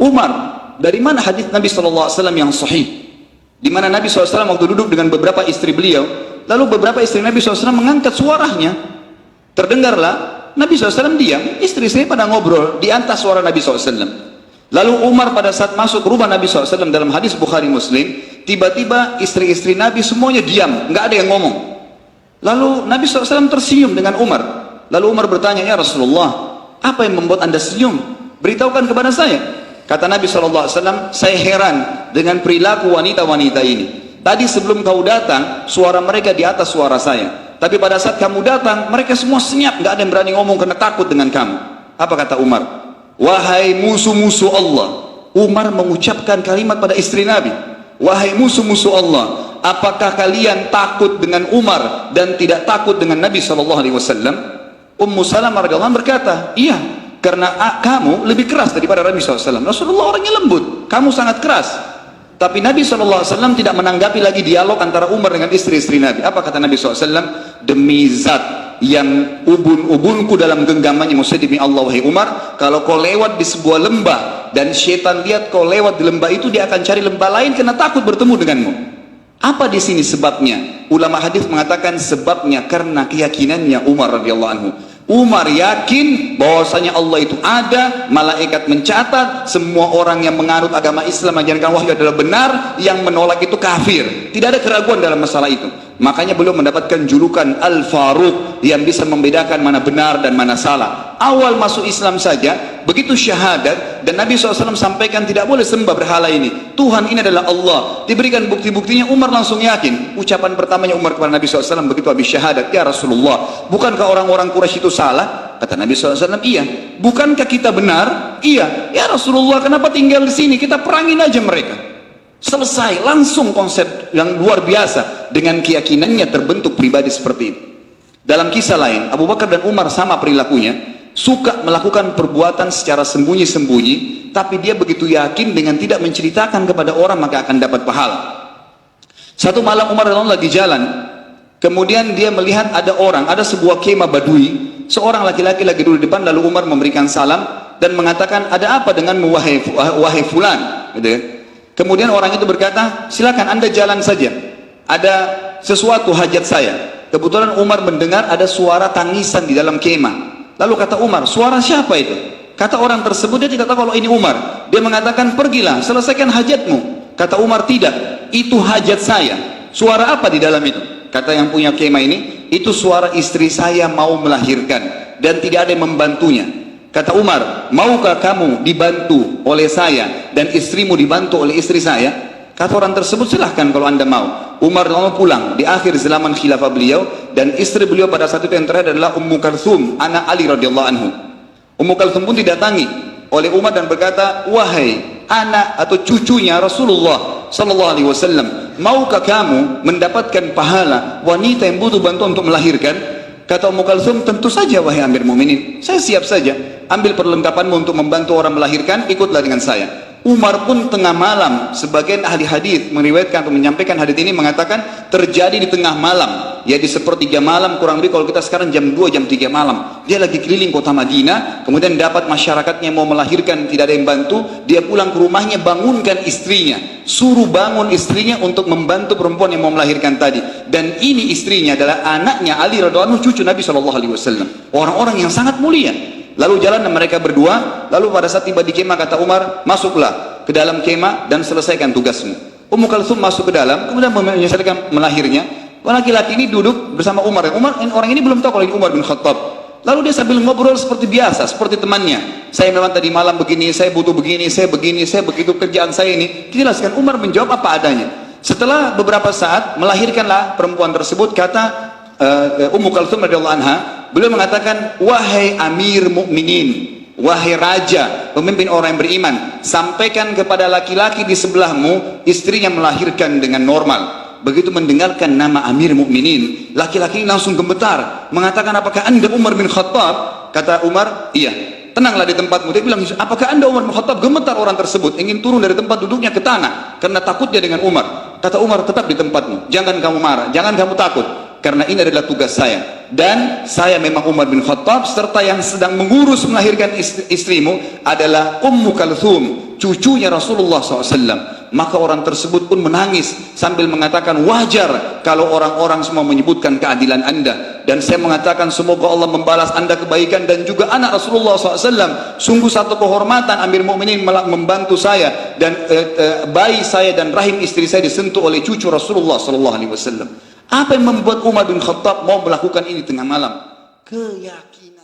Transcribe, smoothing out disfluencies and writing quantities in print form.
Umar, dari mana hadis Nabi SAW yang sahih? Di mana Nabi SAW waktu duduk dengan beberapa istri beliau, lalu beberapa istri Nabi SAW mengangkat suaranya. Terdengarlah, Nabi SAW diam, istri-istri pada ngobrol di atas suara Nabi SAW. Lalu Umar pada saat masuk rumah Nabi SAW dalam hadis Bukhari Muslim, tiba-tiba istri-istri Nabi semuanya diam, nggak ada yang ngomong. Lalu Nabi SAW tersenyum dengan Umar. Lalu Umar bertanya, ya Rasulullah, apa yang membuat anda senyum? Beritahukan kepada saya. Kata Nabi SAW, saya heran dengan perilaku wanita-wanita ini. Tadi sebelum kau datang, suara mereka di atas suara saya. Tapi pada saat kamu datang, mereka semua senyap, nggak ada yang berani ngomong karena takut dengan kamu. Apa kata Umar? Wahai musuh-musuh Allah. Umar mengucapkan kalimat pada istri Nabi. Wahai musuh-musuh Allah, apakah kalian takut dengan Umar dan tidak takut dengan Nabi SAW? Ummu Salamah radhiyallahu anha berkata, iya, karena kamu lebih keras daripada Nabi SAW. Rasulullah orangnya lembut, kamu sangat keras. Tapi Nabi SAW tidak menanggapi lagi dialog antara Umar dengan istri-istri Nabi. Apa kata Nabi SAW? Demi zat yang ubun-ubunku dalam genggamannya, maksudnya demi Allah wahai Umar, kalau kau lewat di sebuah lembah dan syaitan lihat kau lewat di lembah itu, dia akan cari lembah lain karena takut bertemu denganmu. Apa di sini sebabnya? Ulama hadis mengatakan sebabnya karena keyakinannya Umar radhiyallahu anhu. Umar yakin bahwasanya Allah itu ada, malaikat mencatat, semua orang yang menganut agama Islam menjalankan wahyu adalah benar, yang menolak itu kafir. Tidak ada keraguan dalam masalah itu. Makanya beliau mendapatkan julukan Al-Faruq, yang bisa membedakan mana benar dan mana salah. Awal masuk Islam saja, begitu syahadat, dan Nabi SAW sampaikan tidak boleh sembah berhala ini, Tuhan ini adalah Allah, diberikan bukti-buktinya, Umar langsung yakin. Ucapan pertamanya Umar kepada Nabi SAW begitu habis syahadat, ya Rasulullah, bukankah orang-orang Quraisy itu salah? Kata Nabi SAW, iya. Bukankah kita benar? Iya. Ya Rasulullah, kenapa tinggal di sini? Kita perangin aja mereka. Selesai, langsung konsep yang luar biasa. Dengan keyakinannya terbentuk pribadi seperti itu. Dalam kisah lain, Abu Bakar dan Umar sama perilakunya, suka melakukan perbuatan secara sembunyi-sembunyi, tapi dia begitu yakin dengan tidak menceritakan kepada orang maka akan dapat pahala. Satu malam Umar lagi jalan, kemudian dia melihat ada orang, ada sebuah kemah Badui, seorang laki-laki lagi duduk di depan, lalu Umar memberikan salam dan mengatakan, ada apa denganmu wahai fulan, gitu kan? Kemudian orang itu berkata, silakan anda jalan saja, ada sesuatu hajat saya. Kebetulan Umar mendengar ada suara tangisan di dalam kemah. Lalu kata Umar, suara siapa itu? Kata orang tersebut, dia tidak tahu kalau ini Umar. Dia mengatakan, pergilah, selesaikan hajatmu. Kata Umar, tidak, itu hajat saya. Suara apa di dalam itu? Kata yang punya kemah ini, itu suara istri saya mau melahirkan dan tidak ada yang membantunya. Kata Umar, maukah kamu dibantu oleh saya dan istrimu dibantu oleh istri saya? Kata orang tersebut, silahkan kalau anda mau. Umar lalu pulang di akhir zaman khilafah beliau, dan istri beliau pada saat itu yang terakhir adalah Ummu Kalthum, anak Ali radhiyallahu anhu. Ummu Kalthum pun didatangi oleh Umar dan berkata, wahai anak atau cucunya Rasulullah sallallahu alaihi wasallam, maukah kamu mendapatkan pahala wanita yang butuh bantuan untuk melahirkan? Kata Ummu Kalthum, tentu saja wahai Amir Mukminin, saya siap saja. Ambil perlengkapanmu untuk membantu orang melahirkan, ikutlah dengan saya. Umar pun tengah malam, sebagian ahli hadis meriwayatkan atau menyampaikan hadis ini mengatakan terjadi di tengah malam, ya di sepertiga malam kurang lebih, kalau kita sekarang jam 2, jam 3 malam. Dia lagi keliling kota Madinah, kemudian dapat masyarakatnya mau melahirkan, tidak ada yang bantu. Dia pulang ke rumahnya, bangunkan istrinya, suruh bangun istrinya untuk membantu perempuan yang mau melahirkan tadi. Dan ini istrinya adalah anaknya Ali radhiyallahu anhu, cucu Nabi SAW, orang-orang yang sangat mulia. Lalu jalan mereka berdua, lalu pada saat tiba di kemah kata Umar, masuklah ke dalam kemah dan selesaikan tugasmu. Ummu Kalthum masuk ke dalam, kemudian menyelesaikan melahirnya. Laki-laki ini duduk bersama Umar. Orang ini belum tahu kalau ini Umar bin Khattab. Lalu dia sambil ngobrol seperti biasa, seperti temannya. Saya memang tadi malam begini, saya butuh begini, saya begini, saya begitu, kerjaan saya ini. Dijelaskan. Umar menjawab apa adanya. Setelah beberapa saat melahirkanlah perempuan tersebut. Kata Ummu Kalthum radhiyallahu anha, beliau mengatakan, wahai Amir Mukminin, wahai raja, pemimpin orang yang beriman, sampaikan kepada laki-laki di sebelahmu, istrinya melahirkan dengan normal. Begitu mendengarkan nama Amir Mukminin, laki-laki langsung gemetar, mengatakan, apakah anda Umar bin Khattab? Kata Umar, iya. Tenanglah di tempatmu. Dia bilang, apakah anda Umar bin Khattab? Gemetar orang tersebut, ingin turun dari tempat duduknya ke tanah karena takutnya dengan Umar. Kata Umar, tetap di tempatmu, jangan kamu marah, jangan kamu takut, karena ini adalah tugas saya, dan saya memang Umar bin Khattab, serta yang sedang mengurus melahirkan istrimu adalah Ummu Kalthum, cucunya Rasulullah SAW. Maka orang tersebut pun menangis sambil mengatakan, wajar kalau orang-orang semua menyebutkan keadilan anda, dan saya mengatakan semoga Allah membalas anda kebaikan dan juga anak Rasulullah SAW. Sungguh satu kehormatan Amir Mukminin membantu saya, dan bayi saya dan rahim istri saya disentuh oleh cucu Rasulullah SAW. Apa yang membuat Umar bin Khattab mau melakukan ini tengah malam? Keyakinan.